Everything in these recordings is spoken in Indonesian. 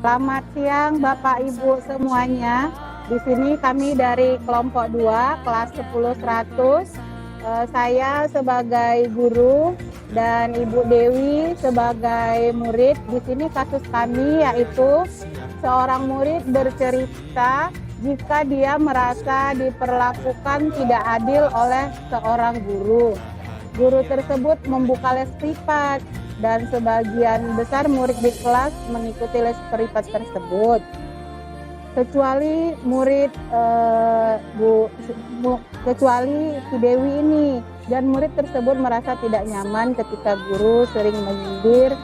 Selamat siang Bapak Ibu semuanya. Di sini kami dari kelompok 2 kelas 10-100. Saya sebagai guru dan Ibu Dewi sebagai murid. Di sini kasus kami yaitu seorang murid bercerita jika dia merasa diperlakukan tidak adil oleh seorang guru. Guru tersebut membuka les privat dan sebagian besar murid di kelas mengikuti les privat tersebut. Kecuali murid kecuali si Dewi ini, dan murid tersebut merasa tidak nyaman ketika guru sering menyindir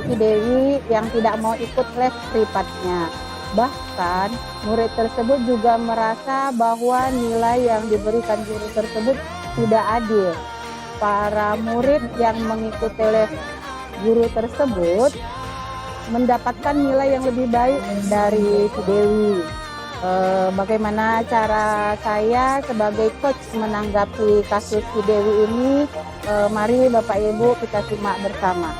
si Dewi yang tidak mau ikut les privatnya. Bahkan murid tersebut juga merasa bahwa nilai yang diberikan guru tersebut tidak adil. Para murid yang mengikuti les guru tersebut mendapatkan nilai yang lebih baik dari si Dewi. Bagaimana cara saya sebagai coach menanggapi kasus si Dewi ini? Mari Bapak Ibu kita simak bersama.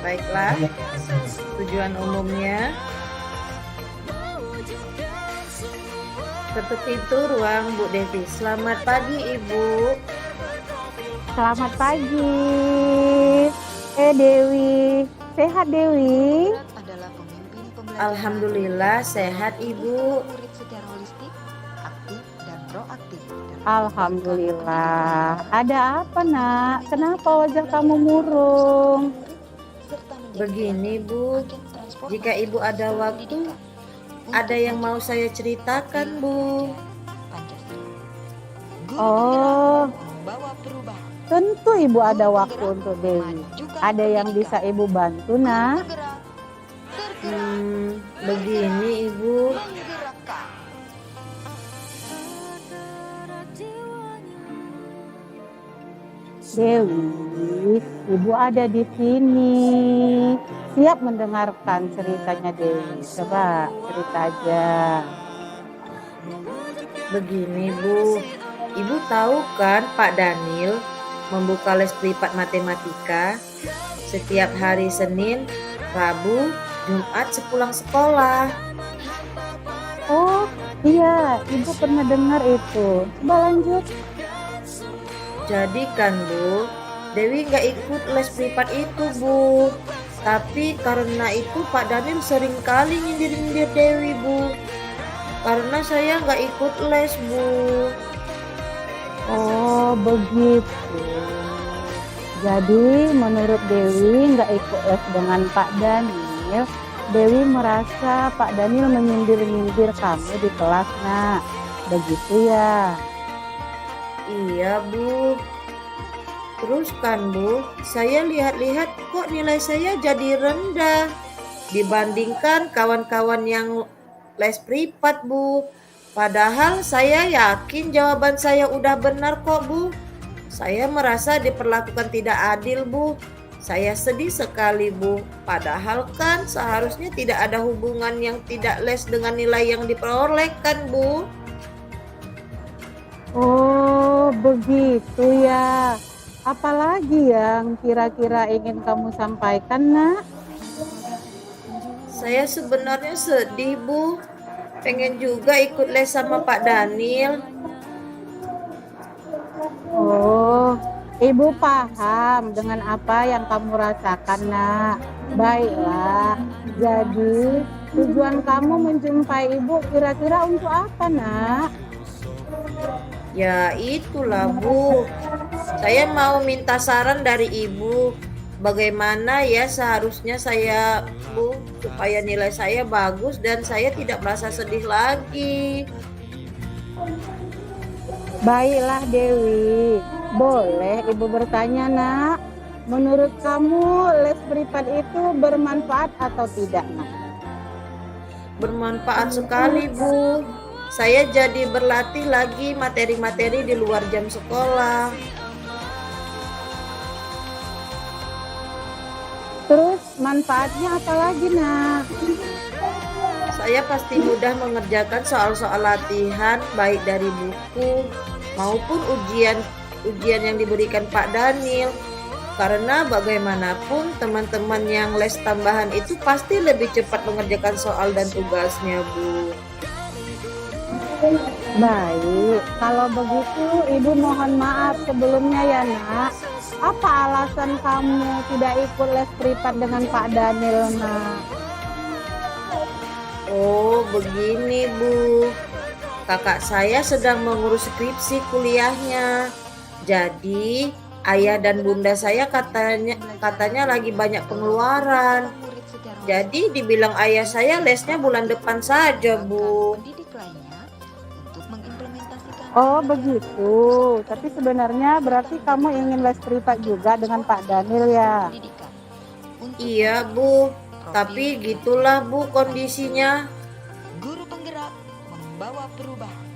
Baiklah, tujuan umumnya ketuk pintu ruang Bu Devi. Selamat pagi Ibu. Selamat pagi. Dewi, sehat Dewi? Alhamdulillah sehat Ibu. Alhamdulillah. Ada apa nak? Kenapa wajah kamu murung? Begini Bu, jika Ibu ada waktu, ada yang mau saya ceritakan Bu. Oh, tentu Ibu ada waktu untuk Dewi. Ada yang bisa Ibu bantu nak? Begini Ibu. Dewi, Ibu ada di sini. Siap mendengarkan ceritanya Dewi. Coba cerita aja. Begini Bu, Ibu tahu kan Pak Daniel membuka les privat matematika setiap hari Senin, Rabu, Jumat sepulang sekolah. Oh iya, Ibu pernah dengar itu. Coba lanjut. Jadi kan Bu, Dewi nggak ikut les privat itu Bu. Tapi karena itu Pak Daniel sering kali nyindir-nyindir Dewi Bu. Karena saya nggak ikut les Bu. Oh begitu. Jadi menurut Dewi nggak ikut les dengan Pak Daniel, Dewi merasa Pak Daniel menyindir-nyindir kamu di kelas nak. Begitu ya? Iya Bu. Terus kan Bu, saya lihat-lihat kok nilai saya jadi rendah dibandingkan kawan-kawan yang les privat Bu. Padahal saya yakin jawaban saya udah benar kok Bu. Saya merasa diperlakukan tidak adil Bu. Saya sedih sekali Bu. Padahal kan seharusnya tidak ada hubungan yang tidak les dengan nilai yang diperolehkan Bu. Oh begitu ya. Apalagi yang kira-kira ingin kamu sampaikan nak? Saya sebenarnya sedih Bu. Pengen juga ikut les sama Pak Daniel. Oh, Ibu paham dengan apa yang kamu rasakan nak. Baiklah, jadi tujuan kamu menjumpai Ibu kira-kira untuk apa nak? Ya itulah Bu. Saya mau minta saran dari Ibu. Bagaimana ya seharusnya saya Bu supaya nilai saya bagus dan saya tidak merasa sedih lagi. Baiklah Dewi, boleh Ibu bertanya nak? Menurut kamu les privat itu bermanfaat atau tidak nak? Bermanfaat sekali Bu. Saya jadi berlatih lagi materi-materi di luar jam sekolah. Terus manfaatnya apa lagi nak? Saya pasti mudah mengerjakan soal-soal latihan baik dari buku maupun ujian yang diberikan Pak Daniel. Karena bagaimanapun teman-teman yang les tambahan itu pasti lebih cepat mengerjakan soal dan tugasnya, Bu. Baik, kalau begitu Ibu mohon maaf sebelumnya ya nak. Apa alasan kamu tidak ikut les privat dengan Pak Daniel nak? Oh, begini, Bu. Kakak saya sedang mengurus skripsi kuliahnya. Jadi, ayah dan bunda saya katanya lagi banyak pengeluaran. Jadi, dibilang ayah saya lesnya bulan depan saja, Bu. Oh begitu, tapi sebenarnya berarti kamu ingin les privat juga dengan Pak Daniel ya? Iya, Bu. Tapi gitulah, Bu, kondisinya. Guru penggerak membawa perubahan.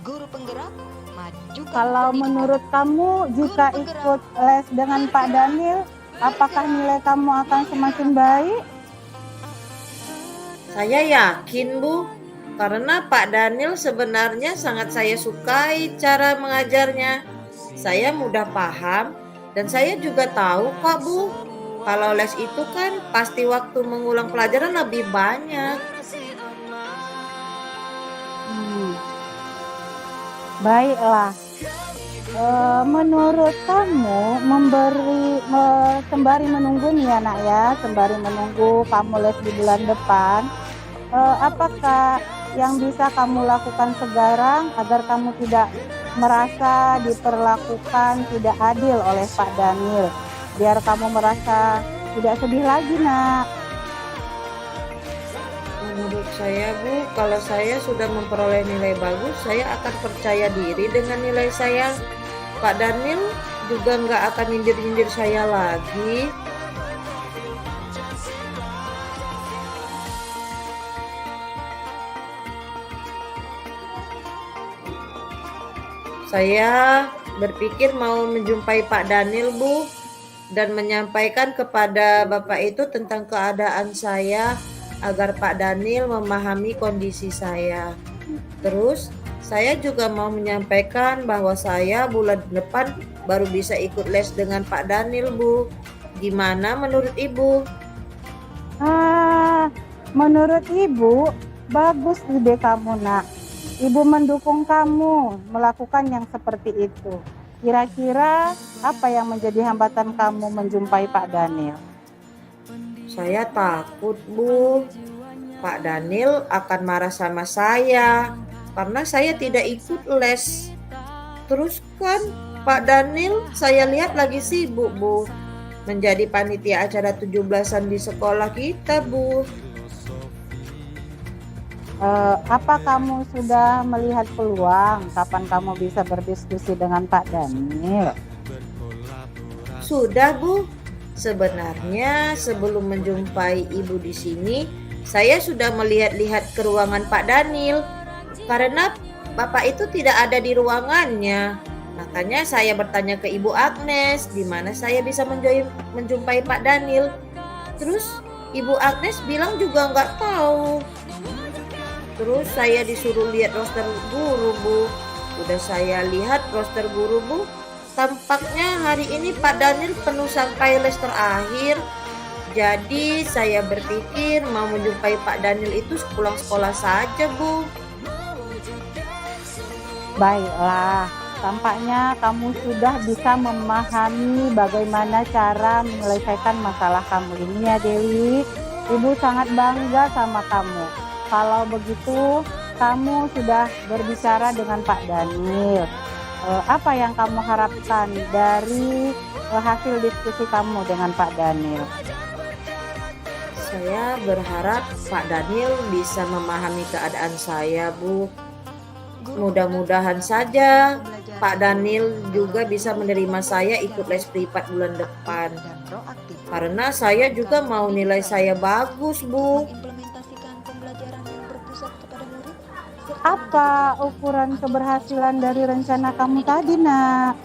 Guru penggerak majukan Kalau pendidikan. menurut kamu jika ikut les dengan Pak Daniel, apakah nilai kamu akan semakin baik? Saya yakin, Bu. Karena Pak Daniel sebenarnya sangat saya sukai cara mengajarnya. Saya mudah paham dan saya juga tahu kok, Bu. Kalau les itu kan pasti waktu mengulang pelajaran lebih banyak. Baiklah. Menurut kamu sembari menunggu nih ya nak ya, sembari menunggu kamu les di bulan depan, apakah yang bisa kamu lakukan sekarang agar kamu tidak merasa diperlakukan tidak adil oleh Pak Daniel, biar kamu merasa tidak sedih lagi nak? Menurut saya, Bu, kalau saya sudah memperoleh nilai bagus, saya akan percaya diri dengan nilai saya. Pak Daniel juga nggak akan nyindir-nyindir saya lagi. Saya berpikir mau menjumpai Pak Daniel, Bu, dan menyampaikan kepada Bapak itu tentang keadaan saya agar Pak Daniel memahami kondisi saya. Terus, saya juga mau menyampaikan bahwa saya bulan depan baru bisa ikut les dengan Pak Daniel, Bu. Gimana menurut Ibu? Menurut Ibu, bagus ide kamu nak. Ibu mendukung kamu melakukan yang seperti itu. Kira-kira apa yang menjadi hambatan kamu menjumpai Pak Daniel? Saya takut, Bu. Pak Daniel akan marah sama saya karena saya tidak ikut les. Terus kan Pak Daniel saya lihat lagi sibuk, Bu, menjadi panitia acara 17-an di sekolah kita, Bu. Apa kamu sudah melihat peluang kapan kamu bisa berdiskusi dengan Pak Daniel? Sudah, Bu. Sebenarnya sebelum menjumpai Ibu di sini, saya sudah melihat-lihat ke ruangan Pak Daniel. Karena Bapak itu tidak ada di ruangannya. Makanya saya bertanya ke Ibu Agnes di mana saya bisa menjumpai Pak Daniel. Terus Ibu Agnes bilang juga nggak tahu. Terus saya disuruh lihat roster guru, Bu. Udah saya lihat roster guru, Bu. Tampaknya hari ini Pak Daniel penuh sampai les terakhir. Jadi saya berpikir mau menjumpai Pak Daniel itu pulang sekolah saja, Bu. Baiklah, tampaknya kamu sudah bisa memahami bagaimana cara menyelesaikan masalah kamu ini ya Dewi. Ibu sangat bangga sama kamu. Kalau begitu, kamu sudah berbicara dengan Pak Daniel. Apa yang kamu harapkan dari hasil diskusi kamu dengan Pak Daniel? Saya berharap Pak Daniel bisa memahami keadaan saya, Bu. Mudah-mudahan saja Pak Daniel juga bisa menerima saya ikut les privat bulan depan. Karena saya juga mau nilai saya bagus, Bu. Apa ukuran keberhasilan dari rencana kamu tadi, nak?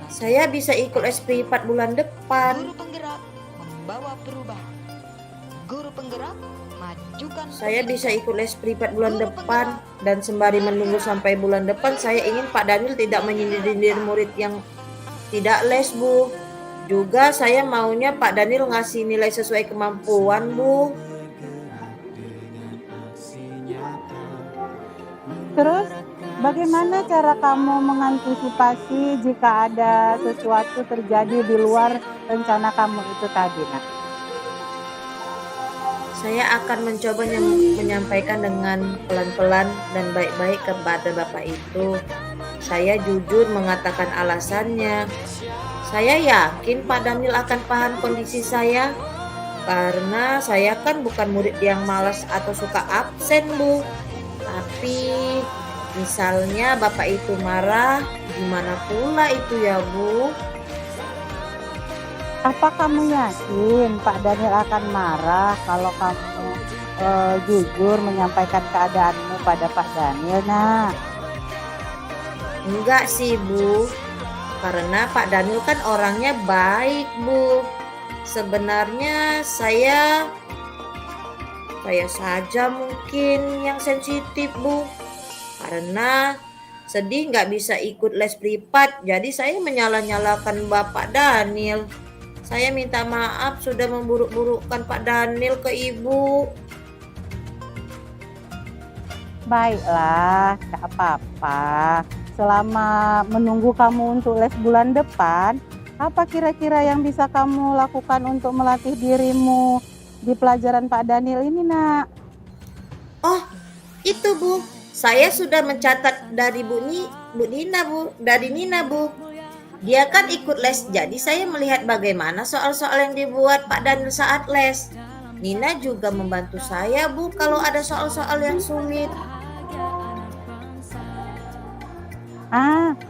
Saya bisa ikut les privat bulan depan. Guru penggerak membawa perubahan. Guru penggerak majukan. Saya bisa ikut les privat bulan depan dan sembari menunggu sampai bulan depan, saya ingin Pak Daniel tidak menyindir murid yang tidak les, Bu. Juga saya maunya Pak Daniel ngasih nilai sesuai kemampuan, Bu. Terus, bagaimana cara kamu mengantisipasi jika ada sesuatu terjadi di luar rencana kamu itu tadi, Nak? Saya akan mencoba menyampaikan dengan pelan-pelan dan baik-baik kepada Bapak itu. Saya jujur mengatakan alasannya. Saya yakin Pak Daniel akan paham kondisi saya. Karena saya kan bukan murid yang malas atau suka absen, Bu. Tapi misalnya Bapak itu marah, gimana pula itu ya, Bu? Apa kamu yakin Pak Daniel akan marah kalau kamu jujur menyampaikan keadaanmu pada Pak Daniel, Nak? Enggak sih, Bu. Karena Pak Daniel kan orangnya baik, Bu. Sebenarnya saya saja mungkin yang sensitif, Bu. Karena sedih nggak bisa ikut les privat, jadi saya menyalah-nyalahkan Bapak Daniel. Saya minta maaf sudah memburuk-burukkan Pak Daniel ke Ibu. Baiklah, tak apa-apa. Selama menunggu kamu untuk les bulan depan, apa kira-kira yang bisa kamu lakukan untuk melatih dirimu di pelajaran Pak Daniel ini, Nak? Oh, itu, Bu. Saya sudah mencatat dari Nina, Bu. Dia kan ikut les, jadi saya melihat bagaimana soal-soal yang dibuat Pak Daniel saat les. Nina juga membantu saya, Bu, kalau ada soal-soal yang sulit.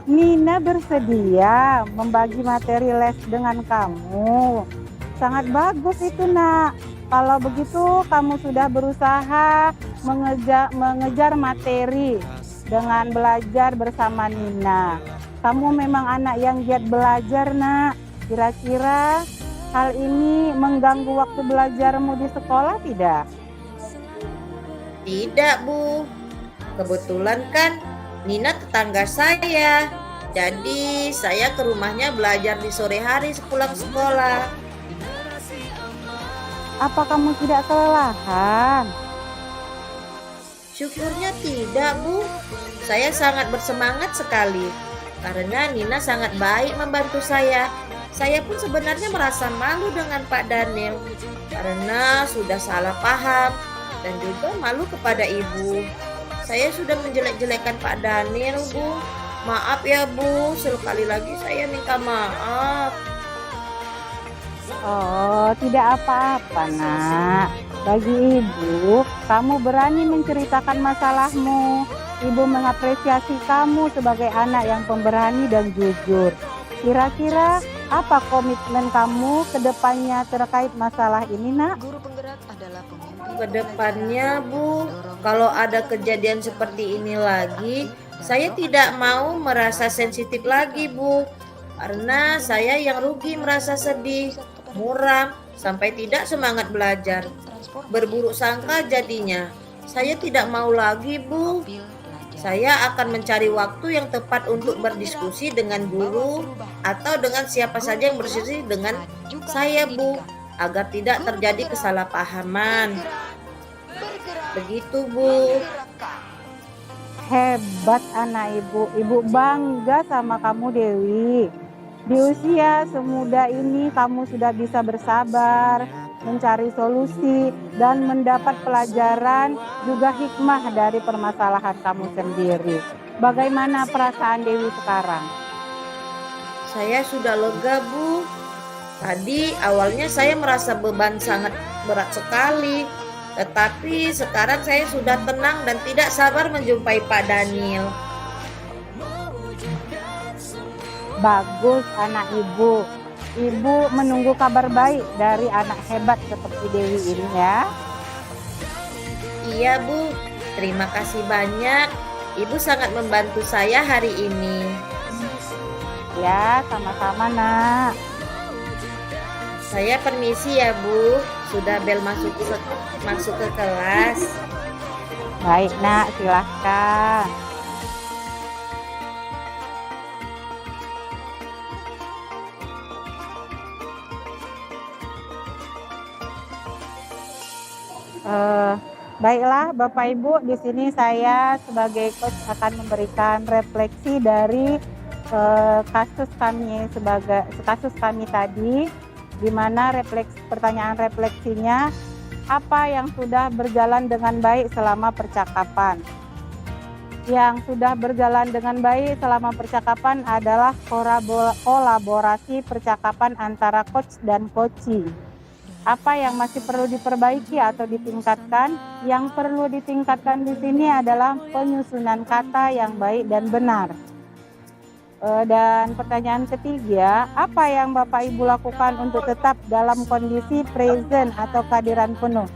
Nina bersedia membagi materi les dengan kamu. Sangat bagus itu, Nak. Kalau begitu, kamu sudah berusaha mengejar materi dengan belajar bersama Nina. Kamu memang anak yang giat belajar, Nak. Kira-kira hal ini mengganggu waktu belajarmu di sekolah tidak? Tidak, Bu. Kebetulan kan Nina tetangga saya. Jadi saya ke rumahnya belajar di sore hari sepulang sekolah. Apa kamu tidak kelelahan? Syukurnya tidak, Bu. Saya sangat bersemangat sekali. Karena Nina sangat baik membantu saya. Saya pun sebenarnya merasa malu dengan Pak Daniel. Karena sudah salah paham. Dan juga malu kepada Ibu. Saya sudah menjelek-jelekkan Pak Daniel, Bu. Maaf ya, Bu. Sekali lagi saya minta maaf. Oh, tidak apa-apa, Nak. Bagi Ibu, kamu berani menceritakan masalahmu. Ibu mengapresiasi kamu sebagai anak yang pemberani dan jujur. Kira-kira apa komitmen kamu ke depannya terkait masalah ini, Nak? Guru penggerak adalah pemimpin. Kedepannya, Bu, kalau ada kejadian seperti ini lagi, saya tidak mau merasa sensitif lagi, Bu. Karena saya yang rugi merasa sedih, muram, sampai tidak semangat belajar. Berburuk sangka jadinya. Saya tidak mau lagi, Bu. Saya akan mencari waktu yang tepat untuk berdiskusi dengan guru atau dengan siapa saja yang berdiskusi dengan saya, Bu, agar tidak terjadi kesalahpahaman. Begitu, Bu. Hebat anak Ibu. Ibu bangga sama kamu, Dewi. Di usia semuda ini kamu sudah bisa bersabar, mencari solusi, dan mendapat pelajaran juga hikmah dari permasalahan kamu sendiri. Bagaimana perasaan Dewi sekarang? Saya sudah lega, Bu. Tadi awalnya saya merasa beban sangat berat sekali. Tetapi sekarang saya sudah tenang dan tidak sabar menjumpai Pak Daniel. Bagus anak Ibu. Ibu menunggu kabar baik dari anak hebat seperti Dewi ini ya. Iya, Bu. Terima kasih banyak. Ibu sangat membantu saya hari ini. Ya, sama-sama, Nak. Saya permisi ya, Bu. Sudah bel masuk ke kelas. Baik, Nak, silahkan. Eh, Baiklah, Bapak Ibu, di sini saya sebagai coach akan memberikan refleksi dari kasus kami tadi, di mana pertanyaan refleksinya apa yang sudah berjalan dengan baik selama percakapan. Yang sudah berjalan dengan baik selama percakapan adalah kolaborasi percakapan antara coach dan coachee. Apa yang masih perlu diperbaiki atau ditingkatkan? Yang perlu ditingkatkan di sini adalah penyusunan kata yang baik dan benar. Dan pertanyaan ketiga, apa yang Bapak Ibu lakukan untuk tetap dalam kondisi present atau kehadiran penuh?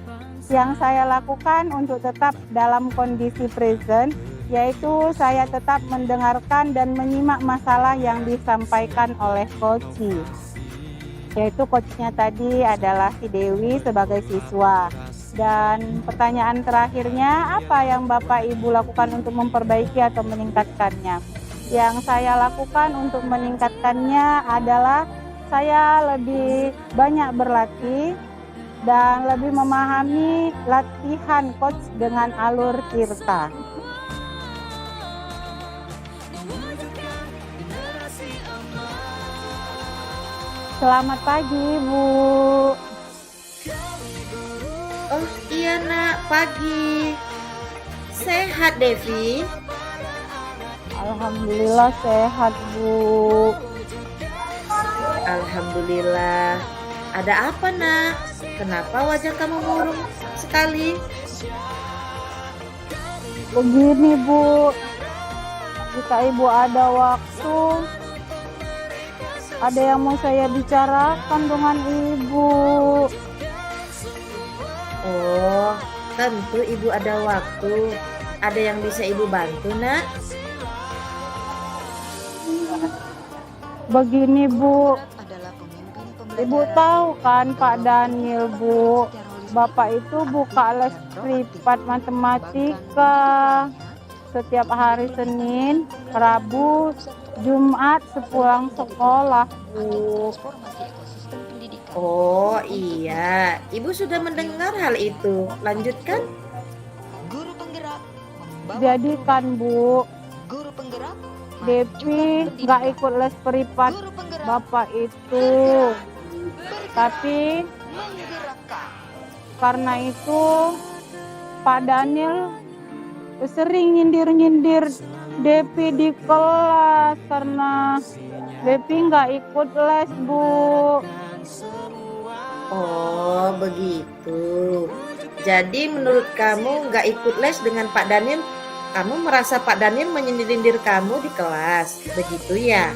Yang saya lakukan untuk tetap dalam kondisi present, yaitu saya tetap mendengarkan dan menyimak masalah yang disampaikan oleh coachee. Yaitu coachnya tadi adalah si Dewi sebagai siswa. Dan pertanyaan terakhirnya, apa yang Bapak Ibu lakukan untuk memperbaiki atau meningkatkannya? Yang saya lakukan untuk meningkatkannya adalah saya lebih banyak berlatih dan lebih memahami latihan coach dengan alur Tirta. Selamat pagi, Bu. Oh iya nak, pagi. Sehat Devi? Alhamdulillah sehat, Bu. Alhamdulillah. Ada apa nak? Kenapa wajah kamu murung sekali? Begini, Bu. Jika Ibu ada waktu, ada yang mau saya bicarakan dengan Ibu. Oh, tentu ibu ada waktu. Ada yang bisa ibu bantu nak? Begini, Bu. adalah pemimpin Ibu pembelajaran. tahu kan Pak Daniel, Bu, Bapak itu buka les privat matematika setiap hari Senin, Rabu, Jumat sepulang sekolah, Bu. Transformasi ekosistem pendidikan. Oh iya, ibu sudah mendengar hal itu. Lanjutkan. Guru penggerak membawa Jadi kan, Bu, guru penggerak Devi nggak ikut les privat guru penggerak Bapak itu. Tapi menggerakkan. karena itu Pak Daniel sering nyindir-nyindir Devi di kelas karena Devi nggak ikut les, Bu. Oh begitu. Jadi menurut kamu nggak ikut les dengan Pak Daniel, kamu merasa Pak Daniel menyindir kamu di kelas, begitu ya?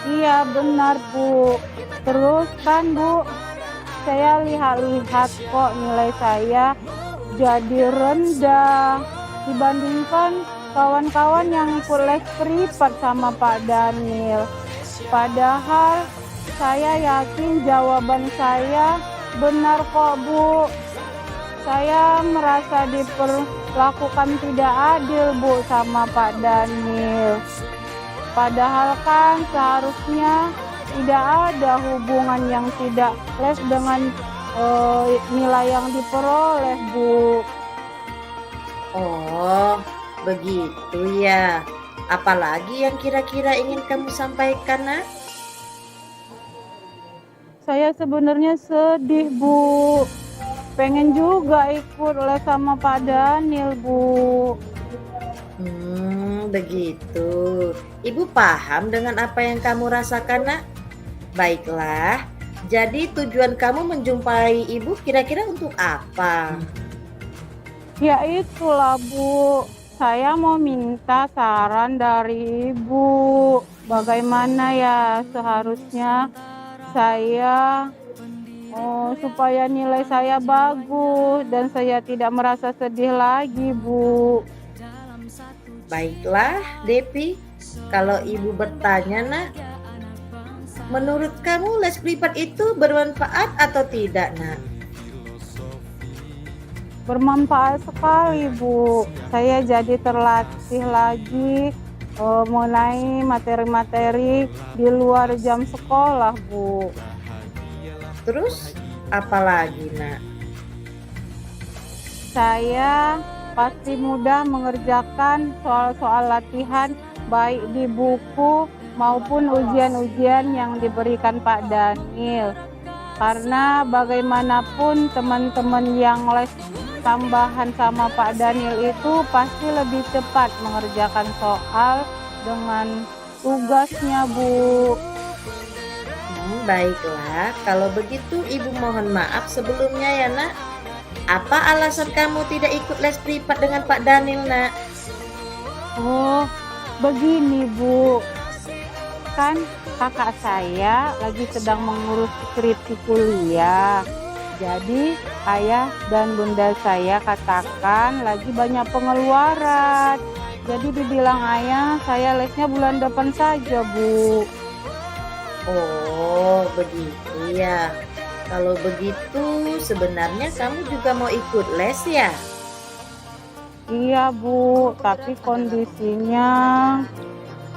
Iya benar, Bu. Terus kan, Bu, saya lihat-lihat kok nilai saya jadi rendah dibandingkan kawan-kawan yang ikut les privat sama Pak Daniel. Padahal saya yakin jawaban saya benar kok, Bu. Saya merasa diperlakukan tidak adil, Bu, sama Pak Daniel. Padahal kan seharusnya tidak ada hubungan yang tidak les dengan nilai yang diperoleh, Bu. Oh begitu ya. Apalagi yang kira-kira ingin kamu sampaikan nak? Saya sebenarnya sedih, Bu. Pengen juga ikut les sama Pak Daniel, Bu. Begitu. Ibu paham dengan apa yang kamu rasakan nak? Baiklah. Jadi tujuan kamu menjumpai ibu kira-kira untuk apa? Ya itulah, Bu. Saya mau minta saran dari Ibu. Bagaimana ya seharusnya saya supaya nilai saya bagus dan saya tidak merasa sedih lagi, Bu. Baiklah, Devi. Kalau ibu bertanya nak, menurut kamu les privat itu bermanfaat atau tidak nak? Bermanfaat sekali, Bu. Saya jadi terlatih lagi mengenai materi-materi di luar jam sekolah, Bu. Terus apa lagi nak? saya pasti mudah mengerjakan soal-soal latihan baik di buku maupun ujian-ujian yang diberikan Pak Daniel. Karena bagaimanapun teman-teman yang les tambahan sama Pak Daniel itu pasti lebih cepat mengerjakan soal dengan tugasnya, Bu. Baiklah, kalau begitu Ibu mohon maaf sebelumnya ya nak. Apa alasan kamu tidak ikut les privat dengan Pak Daniel nak? Oh, begini Bu. Kan kakak saya lagi sedang mengurus skripsi kuliah. Jadi ayah dan bunda saya katakan lagi banyak pengeluaran. Jadi dibilang ayah saya lesnya bulan depan saja, Bu. Oh, begitu ya. Kalau begitu sebenarnya kamu juga mau ikut les ya? Iya, Bu, tapi kondisinya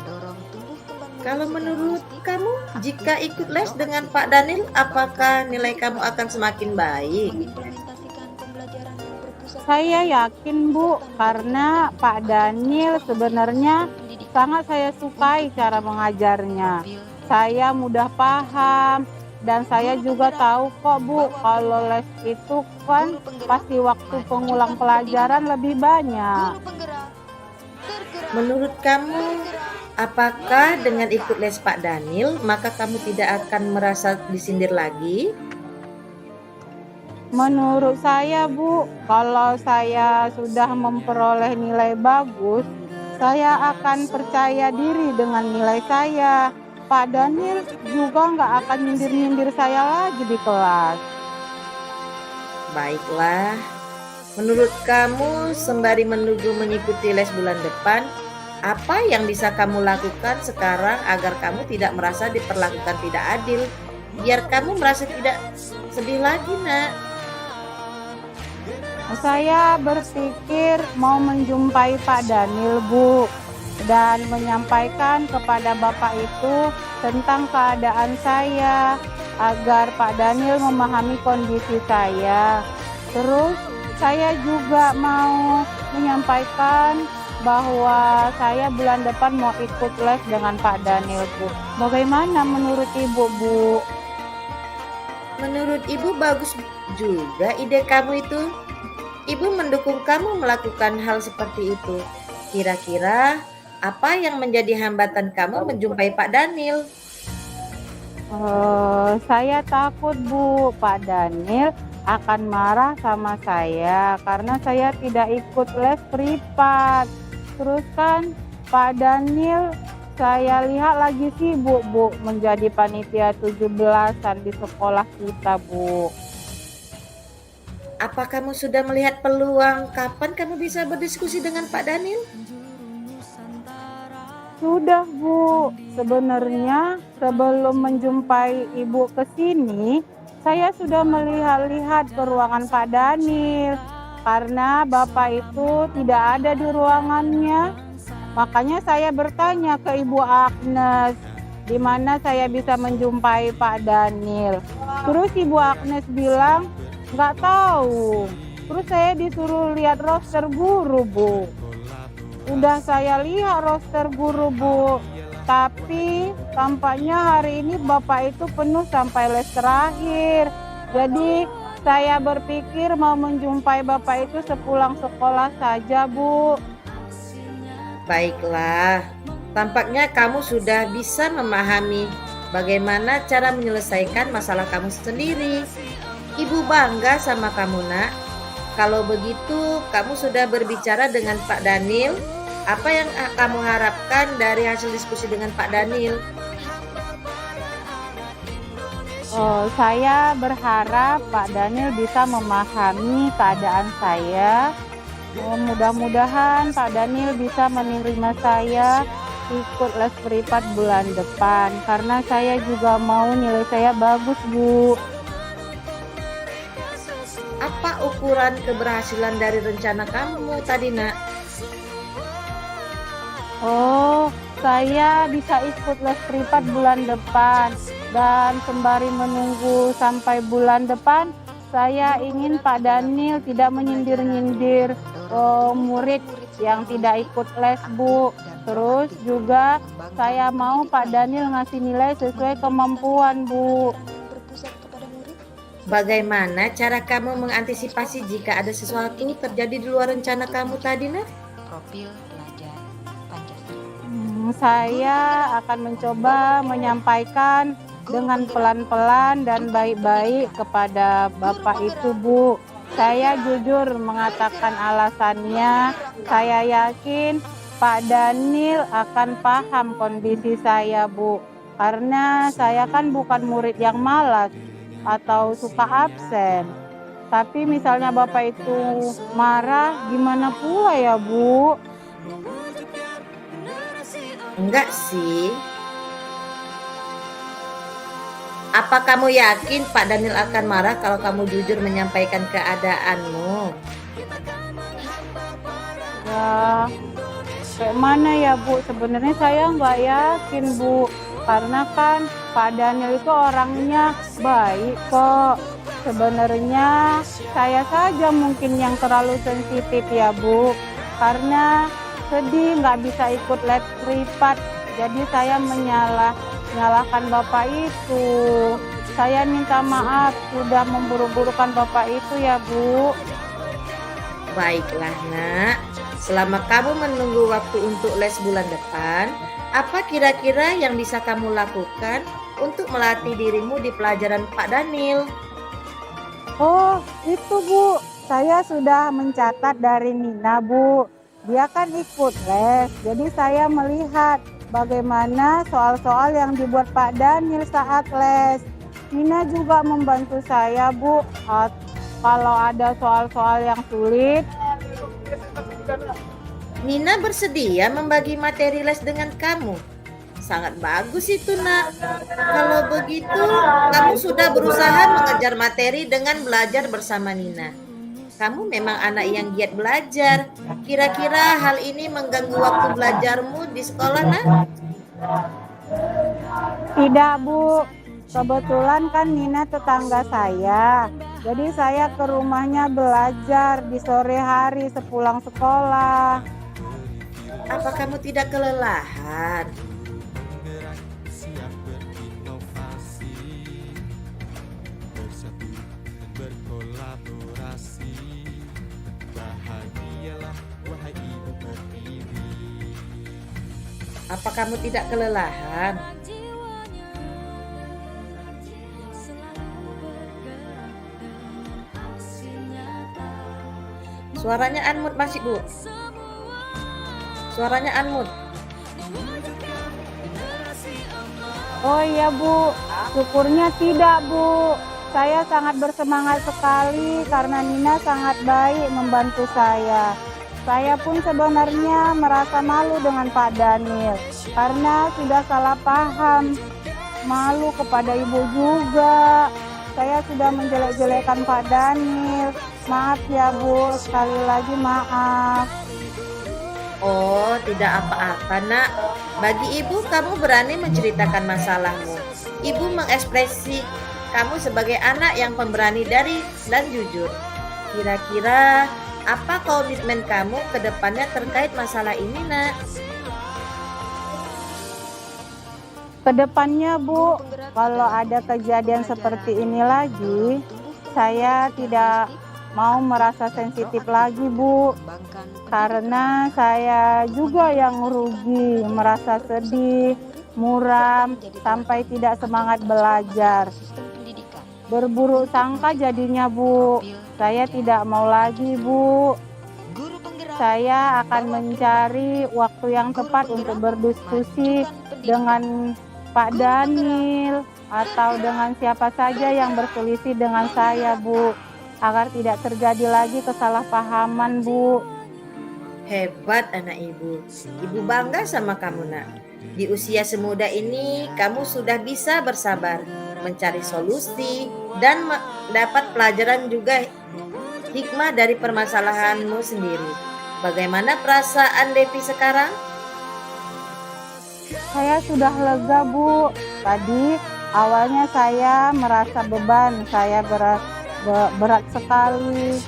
Dorong tumbuh kembang Kalau menjadi menurut plastik. kamu, jika ikut les dengan Pak Daniel, apakah nilai kamu akan semakin baik? Mengimplementasikan pembelajaran yang berpusat saya yakin, Bu, karena Pak Daniel sebenarnya sangat saya sukai cara mengajarnya. Saya mudah paham dan saya juga tahu kok, Bu, kalau les itu kan pasti waktu pengulang pelajaran lebih banyak. Guru penggerak bergerak, Menurut kamu, apakah dengan ikut les Pak Daniel, maka kamu tidak akan merasa disindir lagi? Menurut saya, Bu, kalau saya sudah memperoleh nilai bagus, saya akan percaya diri dengan nilai saya. Pak Daniel juga nggak akan nyindir-nyindir saya lagi di kelas. Baiklah, menurut kamu sembari menunggu mengikuti les bulan depan, apa yang bisa kamu lakukan sekarang agar kamu tidak merasa diperlakukan tidak adil? Biar kamu merasa tidak sedih lagi nak. Saya berpikir mau menjumpai Pak Daniel, Bu, dan menyampaikan kepada Bapak itu tentang keadaan saya agar Pak Daniel memahami kondisi saya. Terus saya juga mau menyampaikan bahwa saya bulan depan mau ikut les dengan Pak Daniel, Bu. Bagaimana menurut Ibu, Bu? Menurut Ibu bagus juga ide kamu itu. Ibu mendukung kamu melakukan hal seperti itu. Kira-kira apa yang menjadi hambatan kamu menjumpai Pak Daniel? Saya takut, Bu, Pak Daniel akan marah sama saya karena saya tidak ikut les privat. Terus kan Pak Daniel saya lihat lagi sibuk, Bu, menjadi panitia 17-an di sekolah kita, Bu. Apa kamu sudah melihat peluang kapan kamu bisa berdiskusi dengan Pak Daniel? Sudah, Bu. Sebenarnya sebelum menjumpai Ibu ke sini, saya sudah melihat-lihat ke ruangan Pak Daniel. Karena Bapak itu tidak ada di ruangannya. Makanya saya bertanya ke Ibu Agnes, di mana saya bisa menjumpai Pak Daniel. Terus Ibu Agnes bilang, nggak tahu. Terus saya disuruh lihat roster guru, Bu. Udah saya lihat roster guru, Bu. Tapi tampaknya hari ini Bapak itu penuh sampai les terakhir. Jadi saya berpikir mau menjumpai Bapak itu sepulang sekolah saja, Bu. Baiklah, tampaknya kamu sudah bisa memahami bagaimana cara menyelesaikan masalah kamu sendiri. Ibu bangga sama kamu nak. Kalau begitu, kamu sudah berbicara dengan Pak Daniel. Apa yang kamu harapkan dari hasil diskusi dengan Pak Daniel? Saya berharap Pak Daniel bisa memahami keadaan saya. Mudah-mudahan Pak Daniel bisa menerima saya ikut les privat bulan depan. Karena saya juga mau nilai saya bagus, Bu. Apa ukuran keberhasilan dari rencana kamu tadi nak? Saya bisa ikut les privat bulan depan. Dan sembari menunggu sampai bulan depan, Saya ingin Pak Daniel tidak menyindir-nyindir murid yang tidak ikut les, Bu. Terus juga saya mau Pak Daniel ngasih nilai sesuai kemampuan, Bu. Berpusat kepada murid. Bagaimana cara kamu mengantisipasi jika ada sesuatu terjadi di luar rencana kamu tadi, Nak? Profil pelajar Pancasila. Saya akan mencoba menyampaikan dengan pelan-pelan dan baik-baik kepada Bapak itu, Bu. Saya jujur mengatakan alasannya. Saya yakin Pak Daniel akan paham kondisi saya, Bu. Karena saya kan bukan murid yang malas atau suka absen. Tapi misalnya Bapak itu marah, gimana pula ya, Bu? Enggak sih. Apa kamu yakin Pak Daniel akan marah kalau kamu jujur menyampaikan keadaanmu? Ya, kayak mana ya, Bu? Sebenarnya saya nggak yakin, Bu. Karena kan Pak Daniel itu orangnya baik kok. Sebenarnya saya saja mungkin yang terlalu sensitif ya, Bu. Karena sedih nggak bisa ikut les privat. Jadi saya menyalahkan Bapak itu. Saya minta maaf sudah memburu-burukan Bapak itu ya, Bu. Baiklah, Nak. Selama kamu menunggu waktu untuk les bulan depan, apa kira-kira yang bisa kamu lakukan untuk melatih dirimu di pelajaran Pak Daniel? Oh, itu, Bu. Saya sudah mencatat dari Nina, Bu. Dia kan ikut les. Jadi saya melihat bagaimana soal-soal yang dibuat Pak Daniel saat les. Nina juga membantu saya, Bu. Kalau ada soal-soal yang sulit. Nina bersedia membagi materi les dengan kamu. Sangat bagus itu, Nak. Kalau begitu, kamu sudah berusaha mengejar materi dengan belajar bersama Nina. Kamu memang anak yang giat belajar. Kira-kira hal ini mengganggu waktu belajarmu di sekolah, Nak? Tidak, Bu. Kebetulan kan Nina tetangga saya. Jadi saya ke rumahnya belajar di sore hari sepulang sekolah. Apa kamu tidak kelelahan? Apa kamu tidak kelelahan? Suaranya unmute masih, Bu. Suaranya unmute. Oh iya, Bu. Syukurnya tidak, Bu. Saya sangat bersemangat sekali karena Nina sangat baik membantu saya. Saya pun sebenarnya merasa malu dengan Pak Daniel karena sudah salah paham. Malu kepada ibu juga. Saya sudah menjelek-jelekkan Pak Daniel. Maaf ya, Bu. Sekali lagi maaf. Oh, tidak apa-apa, Nak. Bagi ibu, kamu berani menceritakan masalahmu. Ibu mengekspresi kamu sebagai anak yang pemberani dan jujur. Kira-kira apa komitmen kamu ke depannya terkait masalah ini, Nak? Kedepannya, Bu, kalau ada kejadian seperti ini lagi, saya tidak mau merasa sensitif lagi, Bu. Karena saya juga yang rugi, merasa sedih, muram, sampai tidak semangat belajar. Berburuk sangka jadinya, Bu. Saya tidak mau lagi, Bu. Saya akan mencari waktu yang tepat untuk berdiskusi dengan Pak Daniel atau dengan siapa saja yang berselisih dengan saya, Bu, agar tidak terjadi lagi kesalahpahaman, Bu. Hebat anak ibu. Ibu bangga sama kamu, Nak. Di usia semuda ini, kamu sudah bisa bersabar, mencari solusi, dan mendapat pelajaran juga hikmah dari permasalahanmu sendiri. Bagaimana perasaan Devi sekarang? Saya sudah lega, Bu. Tadi awalnya saya merasa beban, saya berat sekali.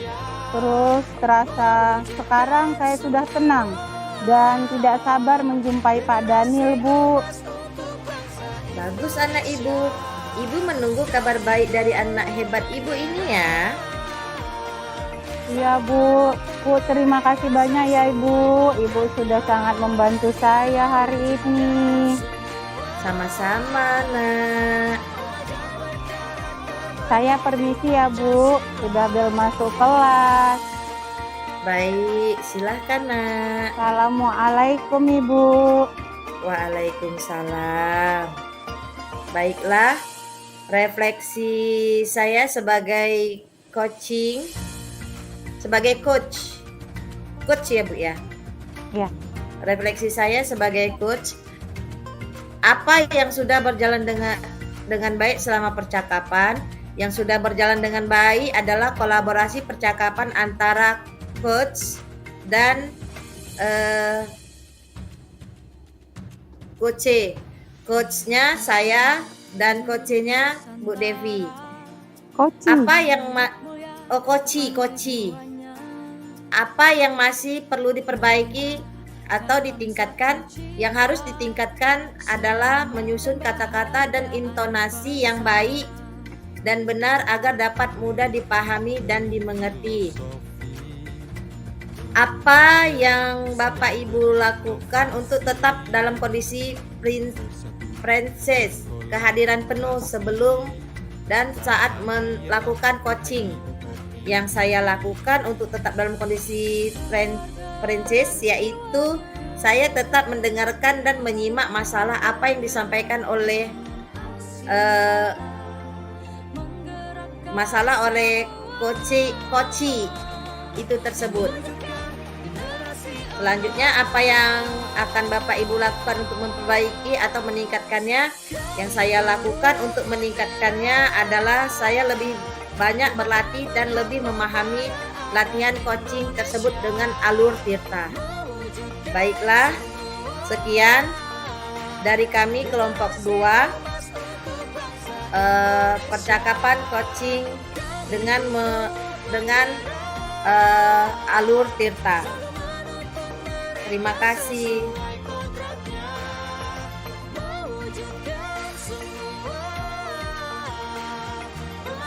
Terus terasa sekarang saya sudah tenang dan tidak sabar menjumpai Pak Daniel, Bu. Bagus anak ibu. Ibu menunggu kabar baik dari anak hebat ibu ini ya. Iya, Bu. Bu, terima kasih banyak ya, Ibu. Ibu sudah sangat membantu saya hari ini. Sama-sama, Nak. Saya permisi ya, Bu. Sudah bel masuk kelas. Baik, silahkan, Nak. Assalamualaikum, Ibu. Waalaikumsalam. Baiklah, refleksi saya sebagai sebagai coach ya, Bu ya. Ya. Refleksi saya sebagai coach, apa yang sudah berjalan dengan baik selama percakapan. Yang sudah berjalan dengan baik adalah kolaborasi percakapan antara coach dan coachnya saya dan coachnya Bu Devi. Koci. Apa yang coach. Apa yang masih perlu diperbaiki atau ditingkatkan? Yang harus ditingkatkan adalah menyusun kata-kata dan intonasi yang baik dan benar agar dapat mudah dipahami dan dimengerti. Apa yang Bapak Ibu lakukan untuk tetap dalam kondisi princess, kehadiran penuh sebelum dan saat melakukan coaching? Yang saya lakukan untuk tetap dalam kondisi princess yaitu saya tetap mendengarkan dan menyimak masalah apa yang disampaikan oleh coach itu tersebut. Selanjutnya, apa yang akan Bapak Ibu lakukan untuk memperbaiki atau meningkatkannya? Yang saya lakukan untuk meningkatkannya adalah saya lebih banyak berlatih dan lebih memahami latihan coaching tersebut dengan alur Tirta. Baiklah, sekian dari kami kelompok 2. Percakapan coaching dengan alur Tirta. Terima kasih.